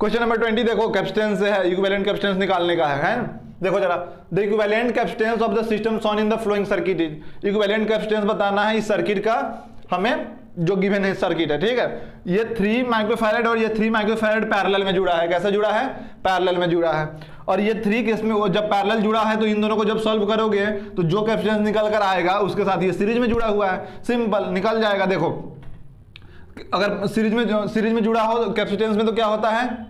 Question number 20 देखो, capacitance से है, इक्विवेलेंट कैपेसिटेंस निकालने का है। देखो जरा, the equivalent capacitance of the system shown in the flowing circuit is, equivalent capacitance बताना है इस सर्किट का हमें, जो गिवन है सर्किट है, ठीक है। ये 3 माइक्रोफैरड और ये 3 माइक्रोफैरड पैरेलल में जुड़ा है। कैसे जुड़ा है? पैरेलल में जुड़ा है। और ये 3 केस में जब पैरेलल जुड़ा है तो इन दोनों को जब सॉल्व करोगे तो जो कैपेसिटेंस निकल कर आएगा उसके साथ ये सीरीज में जुड़ा हुआ है, सिंपल निकल जाएगा। देखो अगर सीरीज में जुड़ा हो कैपेसिटेंस में तो क्या होता है,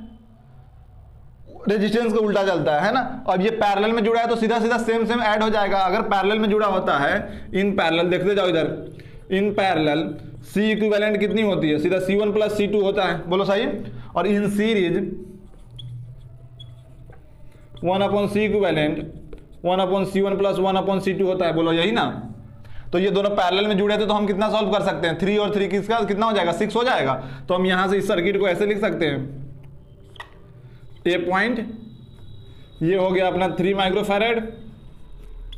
रेजिस्टेंस का उल्टा चलता है ना। अब ये पैरेलल में जुड़ा है तो सीधा सीधा सेम ऐड हो जाएगा। अगर पैरेलल में जुड़ा होता है, इन पैरेलल देखते जाओ इधर, इन पैरेलल सी इक्विवेलेंट कितनी होती है? सीधा C1 प्लस C2 होता है, बोलो सही। और in series 1/C equivalent 1/C1 plus 1/C2 होता है, बोलो यही ना। तो ये दोनों पैरेलल में जुड़े थे तो हम कितना सॉल्व कर सकते हैं? 3 और 3 किसका कितना हो जाएगा? 6 हो जाएगा। तो हम यहां से इस सर्किट को ऐसे लिख सकते हैं, ए पॉइंट ये हो गया अपना 3 माइक्रोफैरड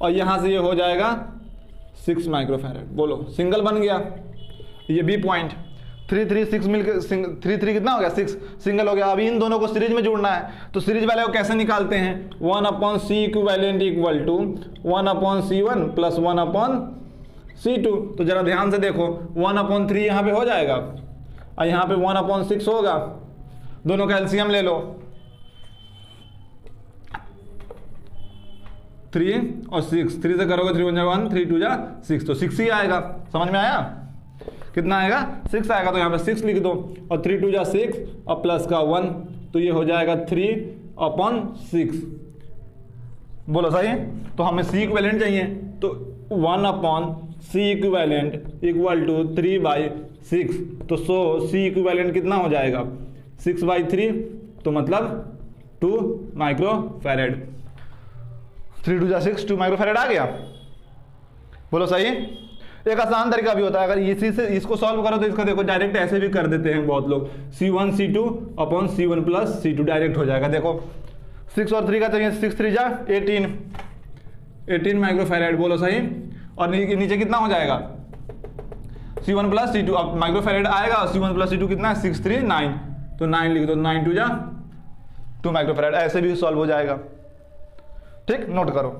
और यहां से ये हो जाएगा 6 माइक्रोफैरड, बोलो सिंगल बन गया। ये बी पॉइंट 3 3 6 मिलकर 3 3 कितना हो गया? 6 सिंगल हो गया। अभी इन दोनों को सीरीज में जोड़ना है तो सीरीज वाले को कैसे निकालते हैं? 1/C equivalent equal to 1/C1 plus 1/C2। तो जरा ध्यान से देखो, 1/3 यहाँ पे हो जाएगा और यहाँ पे 1/6 होगा। दोनों का एलसीएम ले लो, 3 और 6, 3 से करोगे 3 × 1 3 × 2 6, तो 6 ही आएगा। समझ में आया? कितना आएगा? 6 आएगा। तो यहाँ पे 6 लिख दो और 3 × 2 6 और प्लस का 1, तो ये हो जाएगा 3/6, बोलो सही। तो हमें C इक्विवेलेंट चाहिए, तो 1/C इक्विवेलेंट इक्वल टू 3/6। तो C इक्विवेलेंट कितना हो जाएगा? 6/3, तो मतलब 2 माइक्रोफैरड। 3 × 2 6, 2 माइक्रोफैरड आ गया, बोलो सही। एक आसान तरीका भी होता है, अगर इसी से इसको सॉल्व करो तो इसका देखो डायरेक्ट ऐसे भी कर देते हैं बहुत लोग, C1 C2/C1 plus C2 direct हो जाएगा। देखो 6 और 3 का चाहिए, 6 3 18 माइक्रोफैरड, बोलो सही। और नीचे कितना हो जाएगा? C1 प्लस C2, अब माइक्रोफैरड आएगा और C1 प्लस C2 कितना है? 6 3 9, तो 9 लिख दो, 9 × 2 2 माइक्रोफैरड। ऐसे भी सॉल्व हो जाएगा, ठीक, नोट करो।